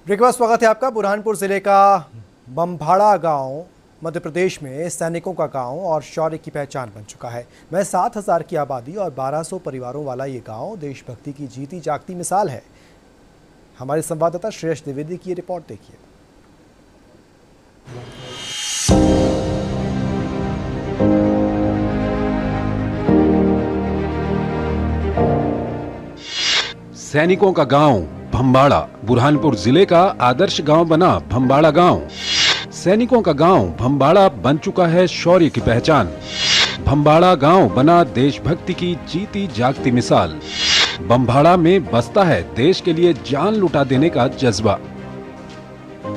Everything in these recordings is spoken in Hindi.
ब्रेक बाद स्वागत है आपका। बुरहानपुर जिले का बमभाड़ा गांव मध्य प्रदेश में सैनिकों का गांव और शौर्य की पहचान बन चुका है। वह 7,000 की आबादी और 1200 परिवारों वाला ये गांव देशभक्ति की जीती जागती मिसाल है। हमारे संवाददाता श्रेयस द्विवेदी की ये रिपोर्ट देखिए। सैनिकों का गांव बमभाड़ा बुरहानपुर जिले का आदर्श गांव बना बमभाड़ा गांव। सैनिकों का गांव बमभाड़ा बन चुका है शौर्य की पहचान। बमभाड़ा गांव बना देशभक्ति की जीती जागती मिसाल। बमभाड़ा में बसता है देश के लिए जान लुटा देने का जज्बा।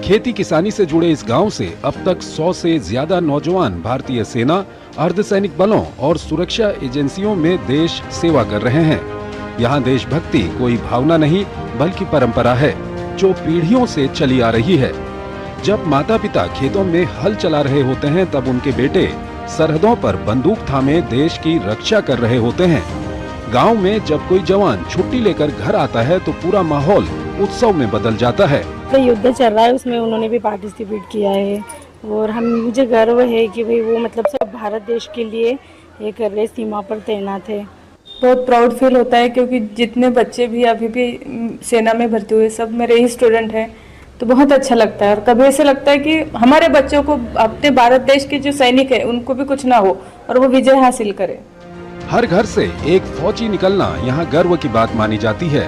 खेती किसानी से जुड़े इस गांव से अब तक 100 से ज्यादा नौजवान भारतीय सेना, अर्धसैनिक बलों और सुरक्षा एजेंसियों में देश सेवा कर रहे हैं। यहाँ देशभक्ति कोई भावना नहीं बल्कि परंपरा है जो पीढ़ियों से चली आ रही है। जब माता पिता खेतों में हल चला रहे होते हैं तब उनके बेटे सरहदों पर बंदूक थामे देश की रक्षा कर रहे होते हैं। गांव में जब कोई जवान छुट्टी लेकर घर आता है तो पूरा माहौल उत्सव में बदल जाता है। युद्ध चल रहा है उसमें उन्होंने भी पार्टिसिपेट किया है और मुझे गर्व है कि भाई वो सब भारत देश के लिए ये कर रहे, सीमा पर तैनात है। बहुत प्राउड फील होता है क्योंकि जितने बच्चे भी अभी भी सेना में भर्ती हुए सब मेरे ही स्टूडेंट हैं, तो बहुत अच्छा लगता है। और कभी ऐसे लगता है कि हमारे बच्चों को, अपने भारत देश के जो सैनिक है उनको भी कुछ ना हो और वो विजय हासिल करे। हर घर से एक फौजी निकलना यहाँ गर्व की बात मानी जाती है।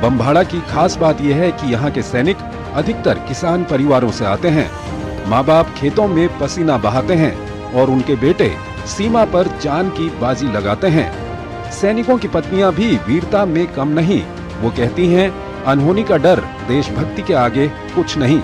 बमभाड़ा की खास बात यह है कि यहाँ के सैनिक अधिकतर किसान परिवारों से आते हैं। माँ बाप खेतों में पसीना बहाते हैं और उनके बेटे सीमा पर जान की बाजी लगाते हैं। सैनिकों की पत्नियां भी वीरता में कम नहीं। वो कहती हैं, अनहोनी का डर देशभक्ति के आगे कुछ नहीं।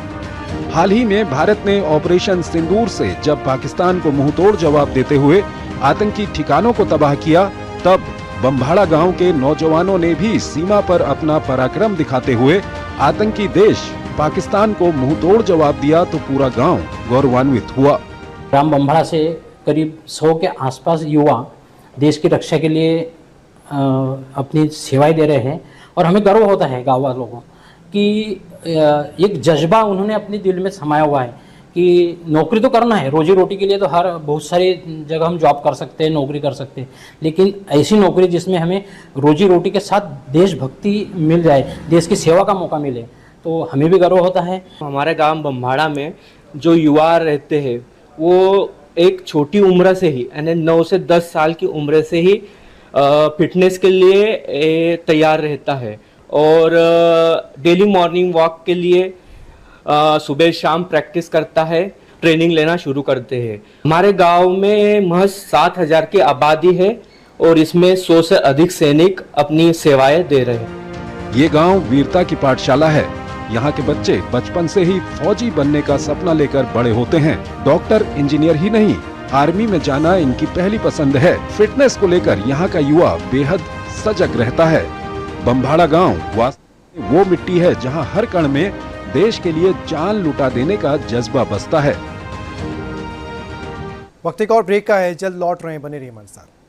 हाल ही में भारत ने ऑपरेशन सिंदूर से जब पाकिस्तान को मुंहतोड़ जवाब देते हुए आतंकी ठिकानों को तबाह किया, तब बमभाड़ा गांव के नौजवानों ने भी सीमा पर अपना पराक्रम दिखाते हुए आतंकी देश पाकिस्तान को मुंहतोड़ जवाब दिया तो पूरा गांव गौरवान्वित हुआ। ग्राम बमभाड़ा से करीब 100 के आसपास युवा देश की रक्षा के लिए अपनी सेवाएं दे रहे हैं और हमें गर्व होता है गाँव वालों को कि एक जज्बा उन्होंने अपने दिल में समाया हुआ है कि नौकरी तो करना है, रोजी रोटी के लिए तो हर बहुत सारी जगह हम जॉब कर सकते हैं, नौकरी कर सकते हैं, लेकिन ऐसी नौकरी जिसमें हमें रोजी रोटी के साथ देशभक्ति मिल जाए, देश की सेवा का मौका मिले, तो हमें भी गर्व होता है। हमारे गांव बमभाड़ा में जो युवा रहते हैं वो एक छोटी उम्र से ही यानी 9 से 10 साल की उम्र से ही फिटनेस के लिए तैयार रहता है और डेली मॉर्निंग वॉक के लिए सुबह शाम प्रैक्टिस करता है, ट्रेनिंग लेना शुरू करते हैं। हमारे गांव में महज 7,000 की आबादी है और इसमें 100 से अधिक सैनिक अपनी सेवाएं दे रहे हैं। ये गांव वीरता की पाठशाला है। यहाँ के बच्चे बचपन से ही फौजी बनने का सपना लेकर बड़े होते हैं। डॉक्टर, इंजीनियर ही नहीं, आर्मी में जाना इनकी पहली पसंद है। फिटनेस को लेकर यहाँ का युवा बेहद सजग रहता है। बमभाड़ा गांव वास्तव में वो मिट्टी है जहाँ हर कण में देश के लिए जान लुटा देने का जज्बा बसता है। वक्त एक और ब्रेक का है, जल्द लौट रहे हैं, बने रहिए हमारे साथ।